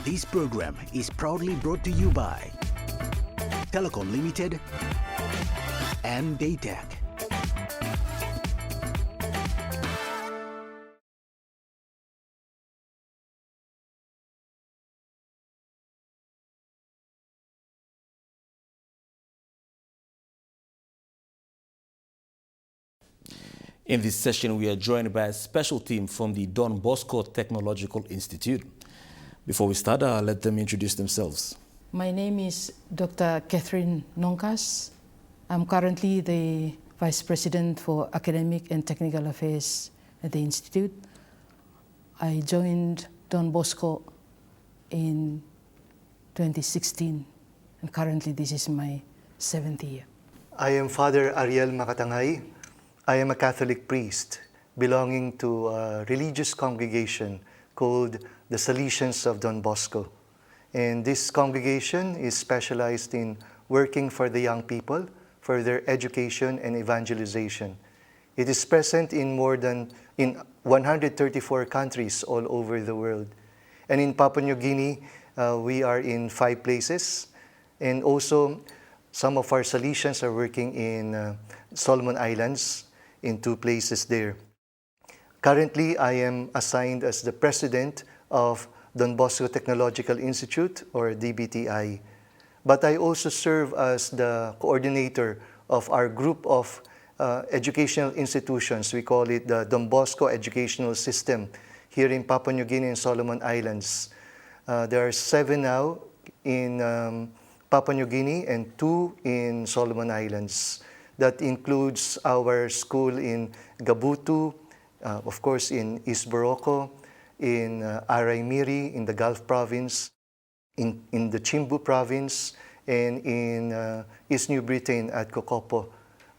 This program is proudly brought to you by Telecom Limited and Daytech. In this session, we are joined by a special team from the Don Bosco Technological Institute. Before we start, I'll let them introduce themselves. My name is Dr. Catherine Nonkas. I'm currently the Vice President for Academic and Technical Affairs at the Institute. I joined Don Bosco in 2016, and currently this is my 7th year. I am Father Ariel Makatangay. I am a Catholic priest belonging to a religious congregation called the Salesians of Don Bosco. And this congregation is specialized in working for the young people, for their education and evangelization. It is present in 134 countries all over the world. And in Papua New Guinea, we are in 5 places. And also, some of our Salesians are working in Solomon Islands, in 2 places there. Currently, I am assigned as the president of Don Bosco Technological Institute, or DBTI. But I also serve as the coordinator of our group of educational institutions. We call it the Don Bosco Educational System here in Papua New Guinea and Solomon Islands. There are 7 now in Papua New Guinea and 2 in Solomon Islands. That includes our school in Gabutu, of course in East Boroko, in Araimiri in the Gulf Province, in the Chimbu Province, and in East New Britain at Kokopo,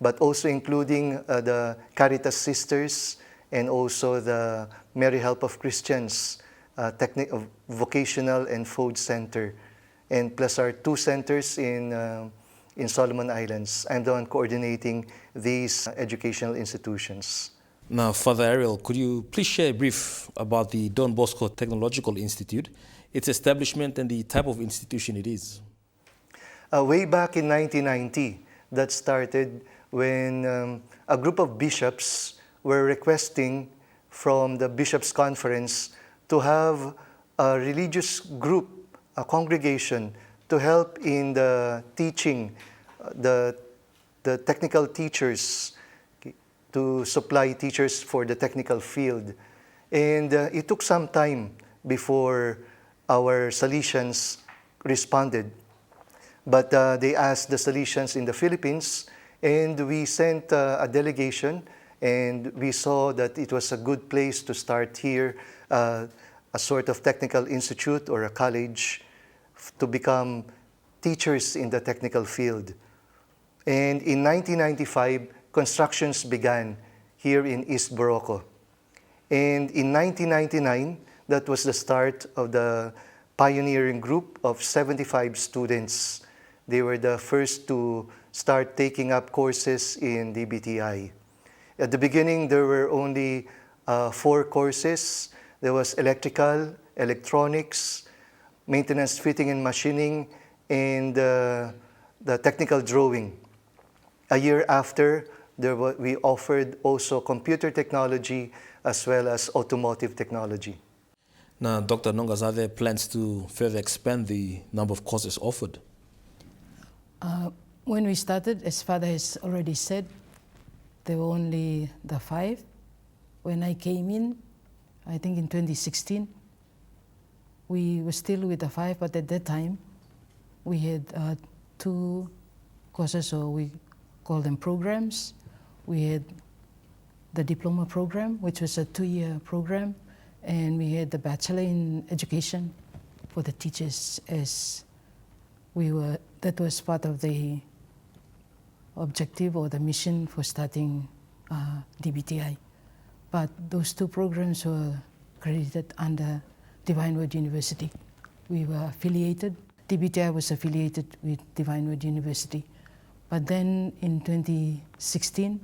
but also including the Caritas Sisters and also the Mary Help of Christians Vocational and Food Center, and plus our 2 centers in Solomon Islands. I'm the one coordinating these educational institutions. Now, Father Ariel, could you please share a brief about the Don Bosco Technological Institute, its establishment, and the type of institution it is? Way back in 1990, that started when a group of bishops were requesting from the Bishops' Conference to have a religious group, a congregation, to help in the teaching, the technical teachers, to supply teachers for the technical field. And it took some time before our Salesians responded. But they asked the Salesians in the Philippines, and we sent a delegation, and we saw that it was a good place to start here, a sort of technical institute or a college, to become teachers in the technical field. And in 1995, constructions began here in East Boroko. And in 1999, that was the start of the pioneering group of 75 students. They were the first to start taking up courses in DBTI. At the beginning, there were only 4 courses. There was electrical, electronics, maintenance, fitting and machining, and the technical drawing. A year after, we offered also computer technology as well as automotive technology. Now, Dr. Nongas, are there plans to further expand the number of courses offered? When we started, as Father has already said, there were only the 5. When I came in, I think in 2016, we were still with the 5, but at that time, we had 2 courses, or we call them programs. We had the diploma program, which was a 2-year program, and we had the Bachelor in Education for the teachers, as that was part of the objective or the mission for starting DBTI. But those 2 programs were accredited under Divine Word University. We were affiliated. DBTI was affiliated with Divine Word University. But then in 2016,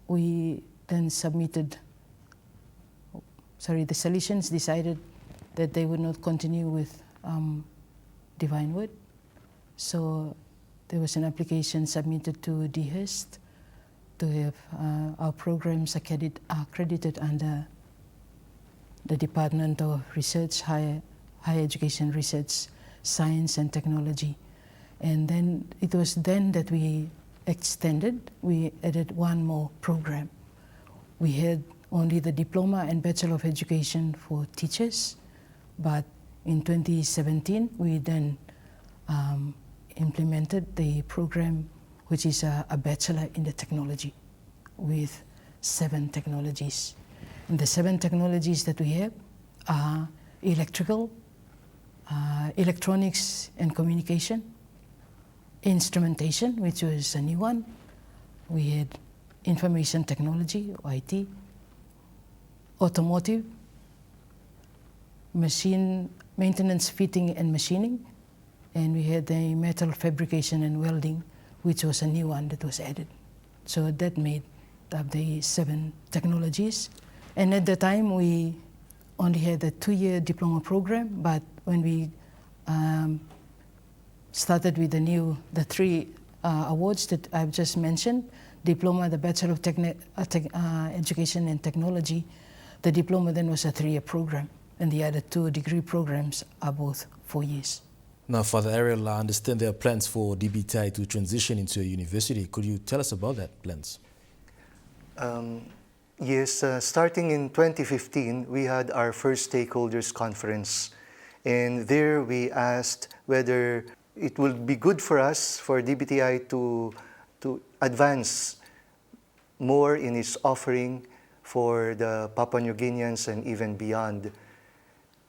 we then submitted, the Salesians decided that they would not continue with Divine Word. So there was an application submitted to DHEST to have our programs accredited under the Department of Research, Higher Education Research, Science and Technology. And then it was then that we extended, we added one more program. We had only the Diploma and Bachelor of Education for teachers, but in 2017 we then implemented the program, which is a Bachelor in the Technology with 7 technologies. And the 7 technologies that we have are electrical, electronics and communication, instrumentation, which was a new one. We had information technology, IT, automotive, machine maintenance, fitting and machining, and we had the metal fabrication and welding, which was a new one that was added. So that made up the 7 technologies. And at the time, we only had a 2-year diploma program, but when we started with the 3 awards that I've just mentioned, diploma, the Bachelor of Education and Technology, the diploma then was a 3-year program, and the other 2 degree programs are both 4 years. Now, Father Ariel, I understand there are plans for DBTI to transition into a university. Could you tell us about that plans? Yes, starting in 2015, we had our first stakeholders conference. And there we asked whether it will be good for us, for DBTI, to advance more in its offering for the Papua New Guineans and even beyond.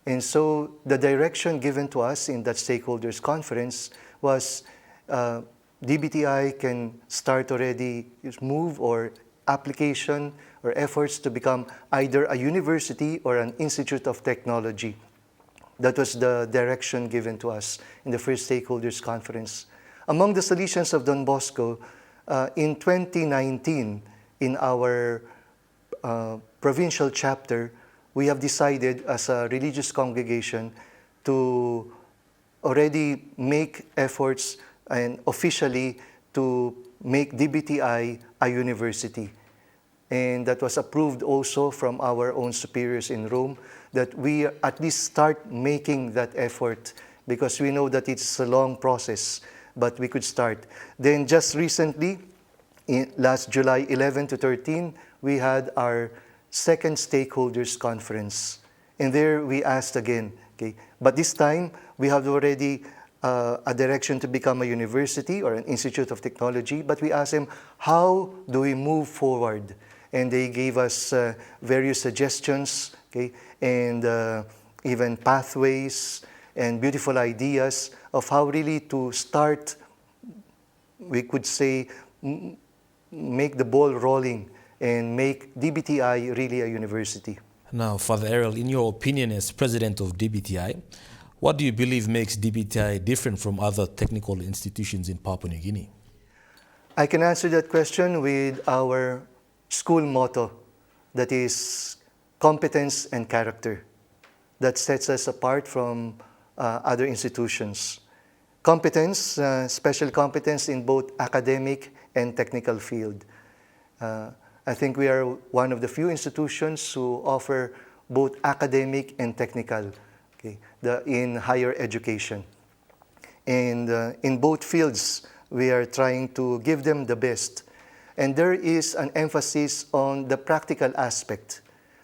And so the direction given to us in that stakeholders conference was DBTI can start already move or application or efforts to become either a university or an institute of technology. That was the direction given to us in the first stakeholders conference. Among the solutions of Don Bosco, in 2019, in our provincial chapter, we have decided as a religious congregation to already make efforts and officially to make DBTI a university. And that was approved also from our own superiors in Rome, that we at least start making that effort, because we know that it's a long process, but we could start. Then just recently, last July 11 to 13, we had our second stakeholders conference. And there we asked again, okay, but this time we have already a direction to become a university or an institute of technology, but we asked them, how do we move forward? And they gave us various suggestions, okay, and even pathways and beautiful ideas of how really to start, we could say, make the ball rolling and make DBTI really a university. Now, Father Ariel, in your opinion as president of DBTI, what do you believe makes DBTI different from other technical institutions in Papua New Guinea? I can answer that question with our school motto, that is competence and character. That sets us apart from other institutions. Competence, special competence in both academic and technical field. I think we are one of the few institutions who offer both academic and technical, okay, in higher education. And in both fields, we are trying to give them the best. And there is an emphasis on the practical aspect.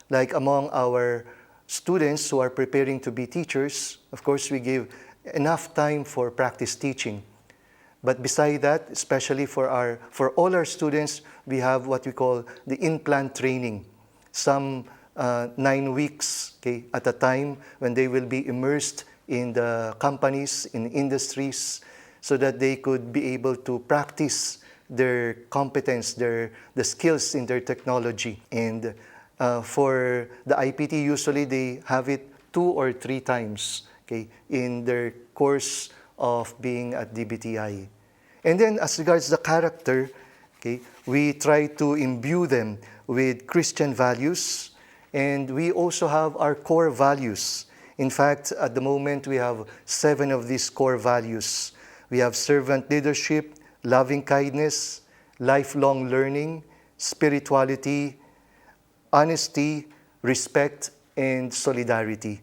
Like among our students who are preparing to be teachers, of course, we give enough time for practice teaching. But beside that, especially for all our students, we have what we call the implant training. Some 9 weeks, okay, at a time, when they will be immersed in the companies, in industries, so that they could be able to practice their competence, the skills in their technology. And for the IPT, usually they have it 2 or 3 times, okay, in their course of being at DBTI. And then as regards the character, okay, we try to imbue them with Christian values, and we also have our core values. In fact, at the moment, we have 7 of these core values. We have servant leadership, loving kindness, lifelong learning, spirituality, honesty, respect, and solidarity.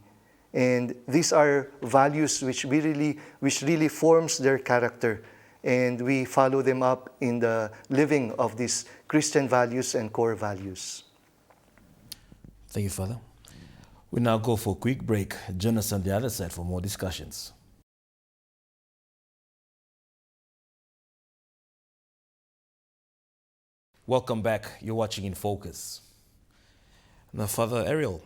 And these are values which really forms their character. And we follow them up in the living of these Christian values and core values. Thank you, Father. We now go for a quick break. Join us on the other side for more discussions. Welcome back. You're watching Infocus. Now, Father Ariel,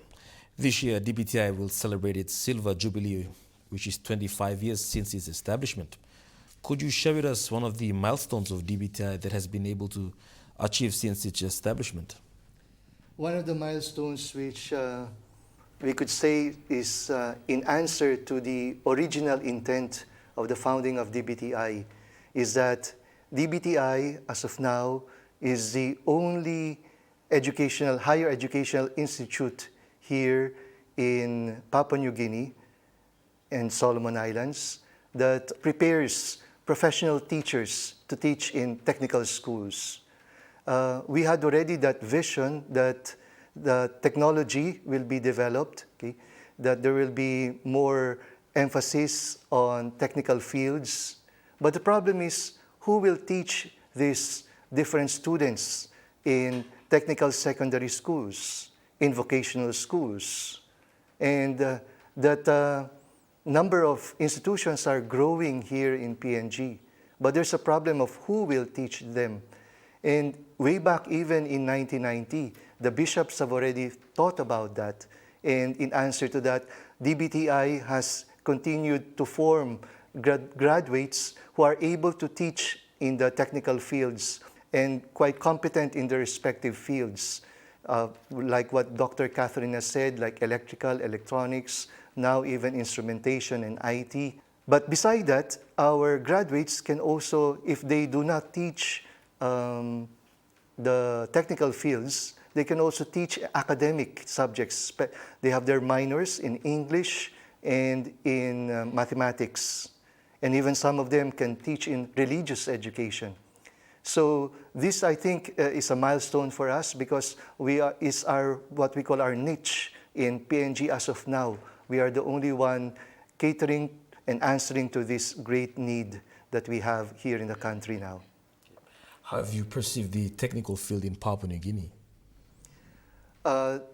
this year DBTI will celebrate its Silver Jubilee, which is 25 years since its establishment. Could you share with us one of the milestones of DBTI that has been able to achieve since its establishment? One of the milestones which we could say is in answer to the original intent of the founding of DBTI is that DBTI, as of now, is the only higher educational institute here in Papua New Guinea and Solomon Islands that prepares professional teachers to teach in technical schools. We had already that vision that the technology will be developed, okay? That there will be more emphasis on technical fields. But the problem is, who will teach these different students in technical secondary schools, in vocational schools? And that number of institutions are growing here in PNG. But there's a problem of who will teach them. And way back even in 1990, the bishops have already thought about that. And in answer to that, DBTI has continued to form graduates who are able to teach in the technical fields and quite competent in their respective fields. Like what Dr. Catherine has said, like electrical, electronics, now even instrumentation and IT. But beside that, our graduates can also, if they do not teach the technical fields, they can also teach academic subjects. They have their minors in English and in mathematics. And even some of them can teach in religious education. So this, I think, is a milestone for us because is what we call our niche in PNG as of now. We are the only one catering and answering to this great need that we have here in the country now. How have you perceived the technical field in Papua New Guinea?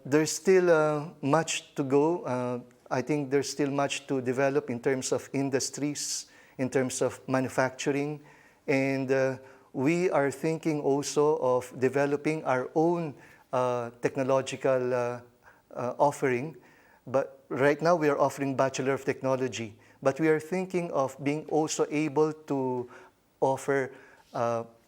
There's still much to go. I think there's still much to develop in terms of industries, in terms of manufacturing, and we are thinking also of developing our own technological offering. But right now we are offering Bachelor of Technology, but we are thinking of being also able to offer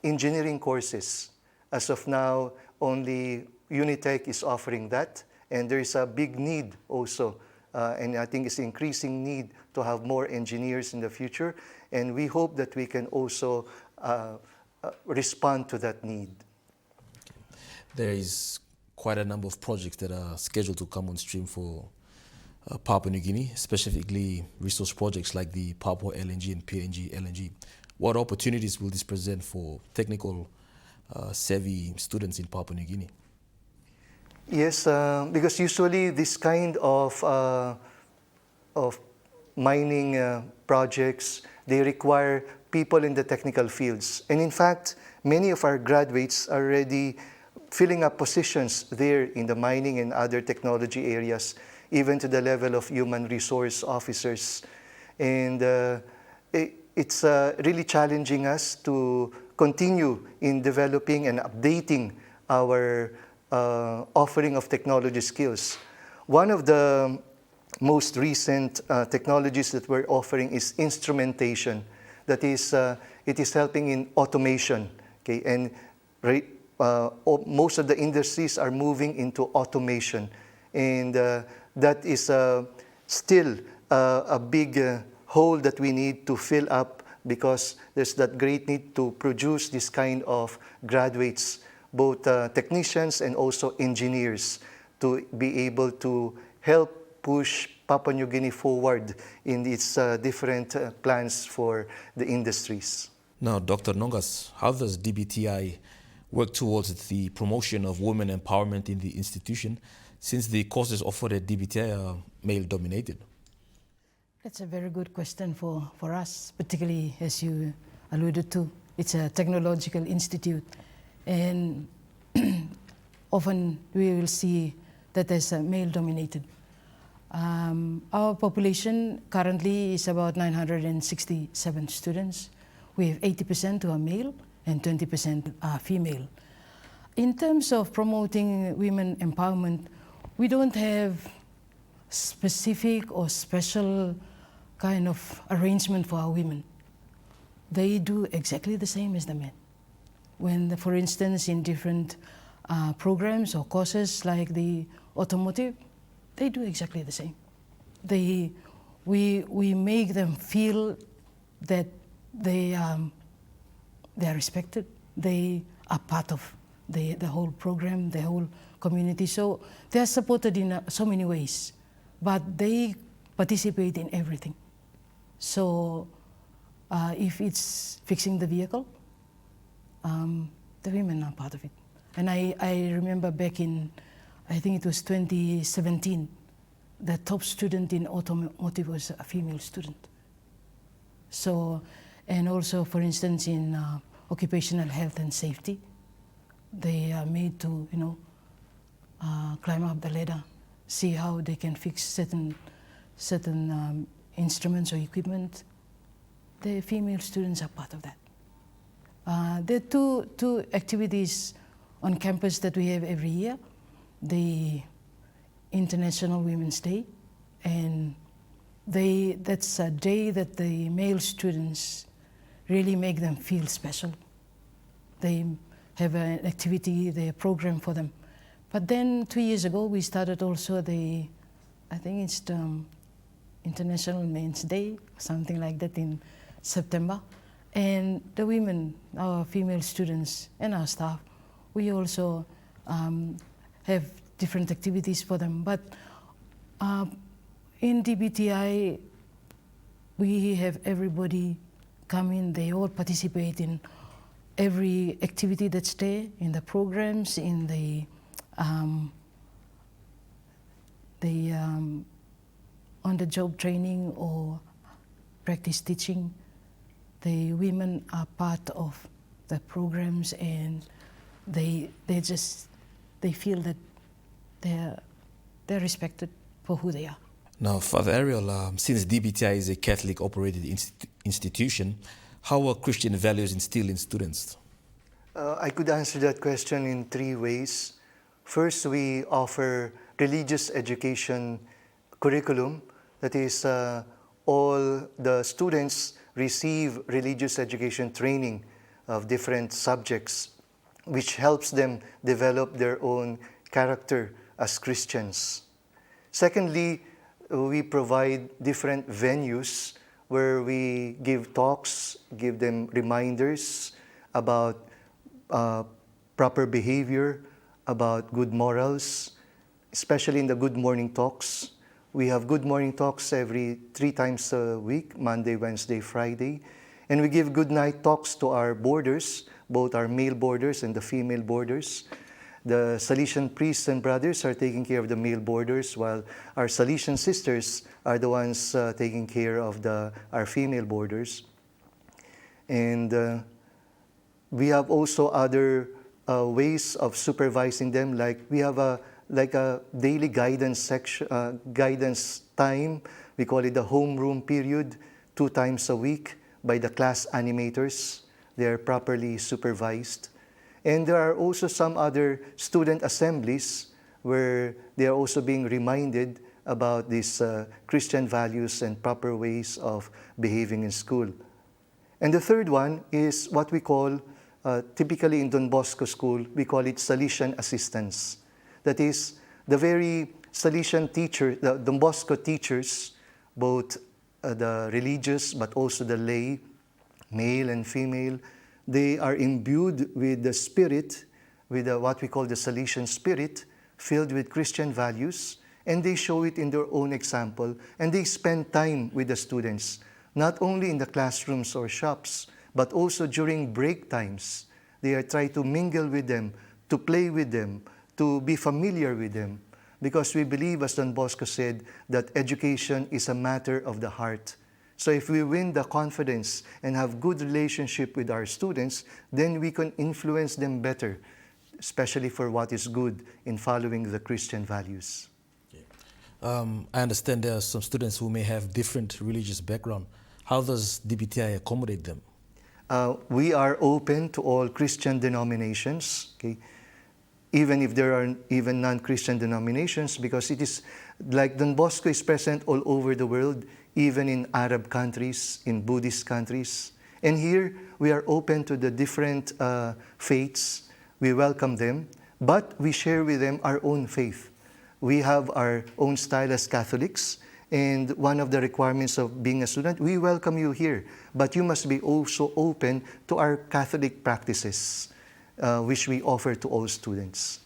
engineering courses. As of now, only Unitech is offering that, and there is a big need also, and I think it's increasing need to have more engineers in the future, and we hope that we can also respond to that need. There is quite a number of projects that are scheduled to come on stream for Papua New Guinea, specifically resource projects like the Papua LNG and PNG LNG. What opportunities will this present for technical savvy students in Papua New Guinea? Yes, because usually this kind of mining projects, they require people in the technical fields. And in fact, many of our graduates are already filling up positions there in the mining and other technology areas, even to the level of human resource officers. And it's really challenging us to continue in developing and updating our offering of technology skills. One of the most recent technologies that we're offering is instrumentation. That is, it is helping in automation. Okay? And most of the industries are moving into automation. And that is still a big hole that we need to fill up because there's that great need to produce this kind of graduates, both technicians and also engineers, to be able to help push Papua New Guinea forward in its different plans for the industries. Now, Dr. Nongas, how does DBTI work towards the promotion of women empowerment in the institution, since the courses offered at DBTI are male-dominated? That's a very good question for us, particularly as you alluded to. It's a technological institute, and often we will see that as a male-dominated. Our population currently is about 967 students. We have 80% who are male and 20% are female. In terms of promoting women empowerment, we don't have specific or special kind of arrangement for our women. They do exactly the same as the men. When, for instance, in different programs or courses like the automotive, they do exactly the same. We make them feel that they are respected. They are part of the whole program, the whole community. So they are supported in so many ways, but they participate in everything. So if it's fixing the vehicle, the women are part of it. And I remember back in, I think it was 2017, the top student in automotive was a female student. So, and also, for instance, in occupational health and safety, they are made to, climb up the ladder, see how they can fix certain instruments or equipment. The female students are part of that. There are two activities on campus that we have every year: the International Women's Day, and that's a day that the male students really make them feel special. They have an activity, they program for them. But then 2 years ago, we started also I think it's the International Men's Day, something like that, in September. And the women, our female students and our staff, we also have different activities for them. But in DBTI, we have everybody come in, they all participate in every activity that's there, in the programs, in the on-the-job training or practice teaching. The women are part of the programs, and they feel that they're respected for who they are. Now, Father Ariel, since DBTI is a Catholic-operated institution, how are Christian values instilled in students? I could answer that question in 3 ways. First, we offer religious education curriculum. That is, all the students receive religious education training of different subjects, which helps them develop their own character as Christians. Secondly, we provide different venues where we give talks, give them reminders about proper behavior, about good morals, especially in the Good Morning Talks. We have Good Morning Talks every 3 times a week, Monday, Wednesday, Friday. And we give Good Night Talks to our boarders, both our male boarders and the female boarders. The Salesian priests and brothers are taking care of the male boarders, while our Salesian sisters are the ones taking care of our female boarders. And we have also other ways of supervising them, like we have a daily guidance section, guidance time. We call it the homeroom period, 2 times a week by the class animators. They are properly supervised. And there are also some other student assemblies where they are also being reminded about these Christian values and proper ways of behaving in school. And the third one is what we call, typically in Don Bosco School, we call it Salesian assistants. That is, the very Salesian teacher, the Don Bosco teachers, both the religious but also the lay, male and female, they are imbued with the spirit, with what we call the Salesian spirit, filled with Christian values, And they show it in their own example, and they spend time with the students, not only in the classrooms or shops, but also during break times. They are trying to mingle with them, to play with them, to be familiar with them. Because we believe, as Don Bosco said, that education is a matter of the heart. So if we win the confidence and have good relationship with our students, then we can influence them better, especially for what is good in following the Christian values. I understand there are some students who may have different religious background. How does DBTI accommodate them? We are open to all Christian denominations, okay? Even if there are even non-Christian denominations, because it is like Don Bosco is present all over the world, even in Arab countries, in Buddhist countries. And here we are open to the different faiths. We welcome them, but we share with them our own faith. We have our own style as Catholics, and one of the requirements of being a student, we welcome you here, but you must be also open to our Catholic practices, which we offer to all students.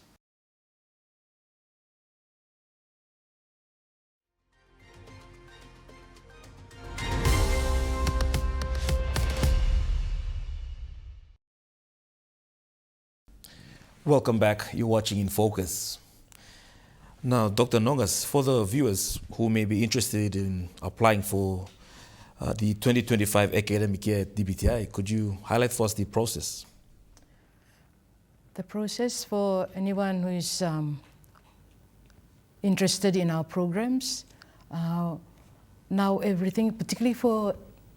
Welcome back. You're watching Infocus. Now, Dr. Nongas, for the viewers who may be interested in applying for the 2025 academic year at DBTI, could you highlight for us the process? The process for anyone who is interested in our programs, now everything, particularly for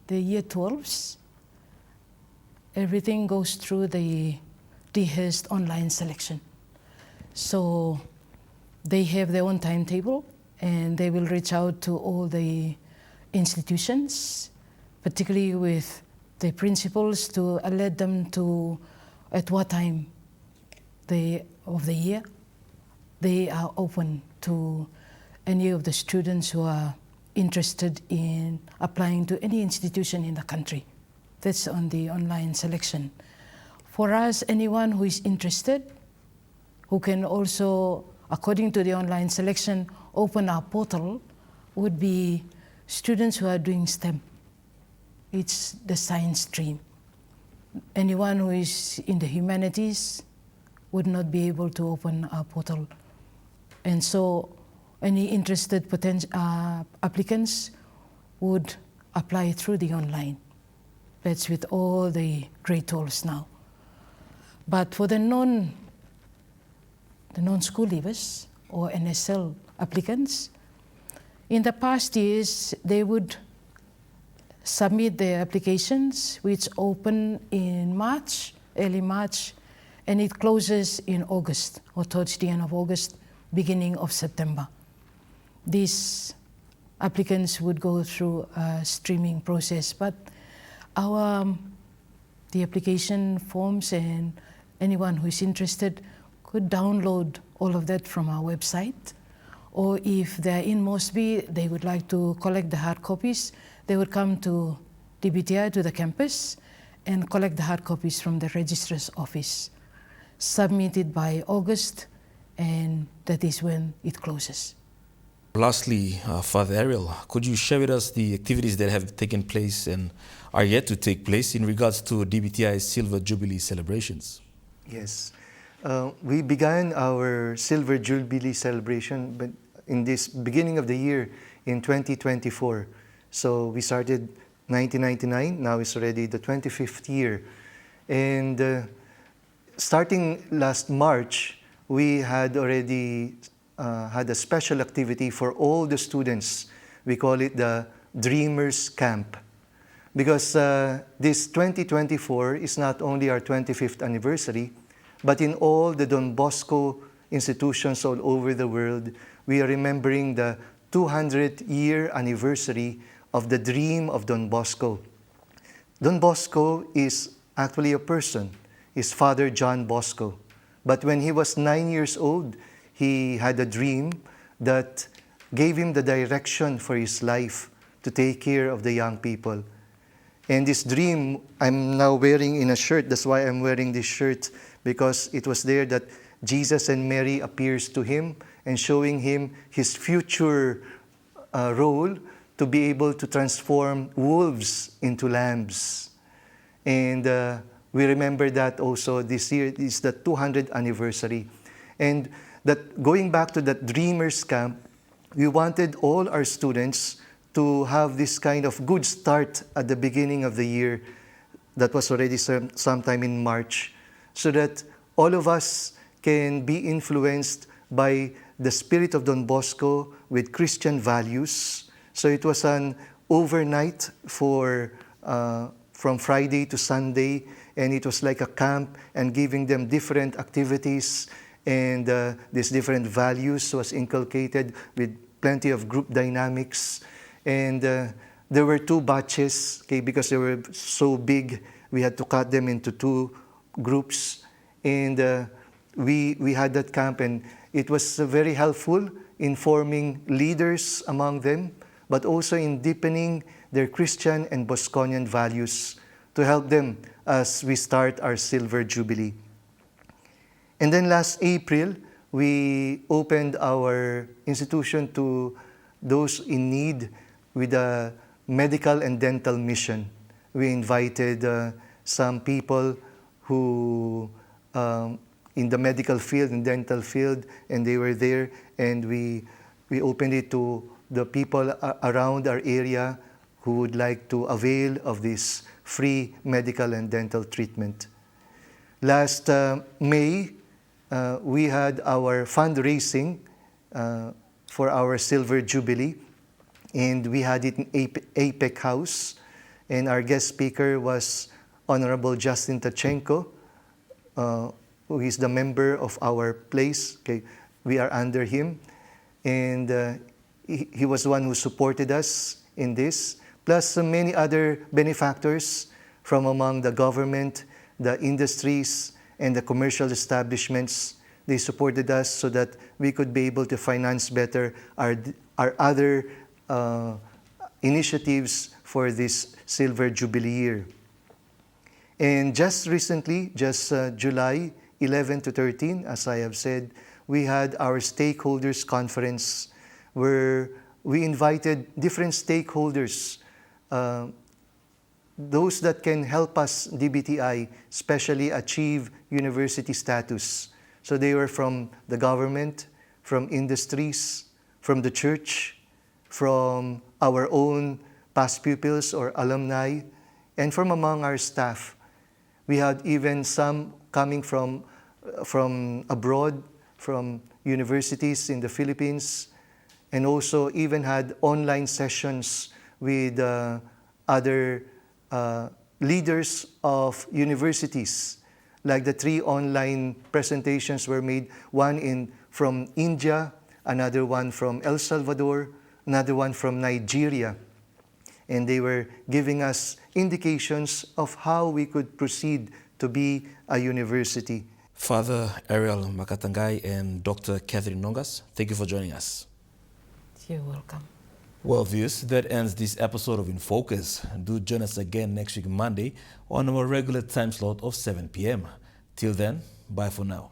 the year 12s, everything goes through the rehearsed online selection. So they have their own timetable, and they will reach out to all the institutions, particularly with the principals, to alert them to at what time of the year they are open to any of the students who are interested in applying to any institution in the country. That's on the online selection. For us, anyone who is interested, who can also, according to the online selection, open our portal, would be students who are doing STEM. It's the science stream. Anyone who is in the humanities would not be able to open our portal. And so any interested applicants would apply through the online. That's with all the grade 12s now. But for the non-school leavers or NSL applicants, in the past years, they would submit their applications, which open in March, early March, and it closes in August, or towards the end of August, beginning of September. These applicants would go through a streaming process, but the application forms, and anyone who is interested could download all of that from our website. Or if they're in Mosby, they would like to collect the hard copies, they would come to DBTI, to the campus, and collect the hard copies from the registrar's office. Submitted by August, and that is when it closes. Lastly, Father Ariel, could you share with us the activities that have taken place and are yet to take place in regards to DBTI's Silver Jubilee celebrations? Yes. We began our Silver Jubilee celebration but in this beginning of the year in 2024. So we started 1999, now it's already the 25th year. And starting last March, we had already had a special activity for all the students. We call it the Dreamers Camp. Because this 2024 is not only our 25th anniversary, but in all the Don Bosco institutions all over the world, we are remembering the 200-year anniversary of the dream of Don Bosco. Don Bosco is actually a person. He's Father John Bosco. But when he was 9 years old, he had a dream that gave him the direction for his life to take care of the young people. And this dream, I'm now wearing in a shirt. That's why I'm wearing this shirt, because it was there that Jesus and Mary appears to him and showing him his future role to be able to transform wolves into lambs. And we remember that also this year is the 200th anniversary. And that going back to that Dreamers Camp, we wanted all our students to have this kind of good start at the beginning of the year. That was already sometime in March, so that all of us can be influenced by the spirit of Don Bosco with Christian values. So it was an overnight for from Friday to Sunday, and it was like a camp and giving them different activities, and these different values was inculcated with plenty of group dynamics. And there were 2 batches, okay, because they were so big, we had to cut them into 2 groups. And we had that camp, and it was very helpful in forming leaders among them, but also in deepening their Christian and Bosconian values to help them as we start our Silver Jubilee. And then last April, we opened our institution to those in need with a medical and dental mission. We invited some people who in the medical field and dental field, and they were there, and we opened it to the people around our area who would like to avail of this free medical and dental treatment. Last May, we had our fundraising for our Silver Jubilee, and we had it in APEC House, and our guest speaker was Honorable Justin Tachenko, who is the member of our place. Okay, we are under him, and he was the one who supported us in this, plus many other benefactors from among the government, the industries, and the commercial establishments. They supported us so that we could be able to finance better our other initiatives for this Silver Jubilee year. And just recently, just July 11 to 13, as I have said, we had our stakeholders conference where we invited different stakeholders, those that can help us, DBTI, especially achieve university status. So they were from the government, from industries, from the church, from our own past pupils or alumni, and from among our staff. We had even some coming from abroad, from universities in the Philippines, and also even had online sessions with other leaders of universities. Like the 3 online presentations were made, one from India, another one from El Salvador, another one from Nigeria. And they were giving us indications of how we could proceed to be a university. Father Ariel Makatangai and Dr. Catherine Nongas, thank you for joining us. You're welcome. Well, viewers, that ends this episode of Infocus. Do join us again next week, Monday, on our regular time slot of 7 p.m. Till then, bye for now.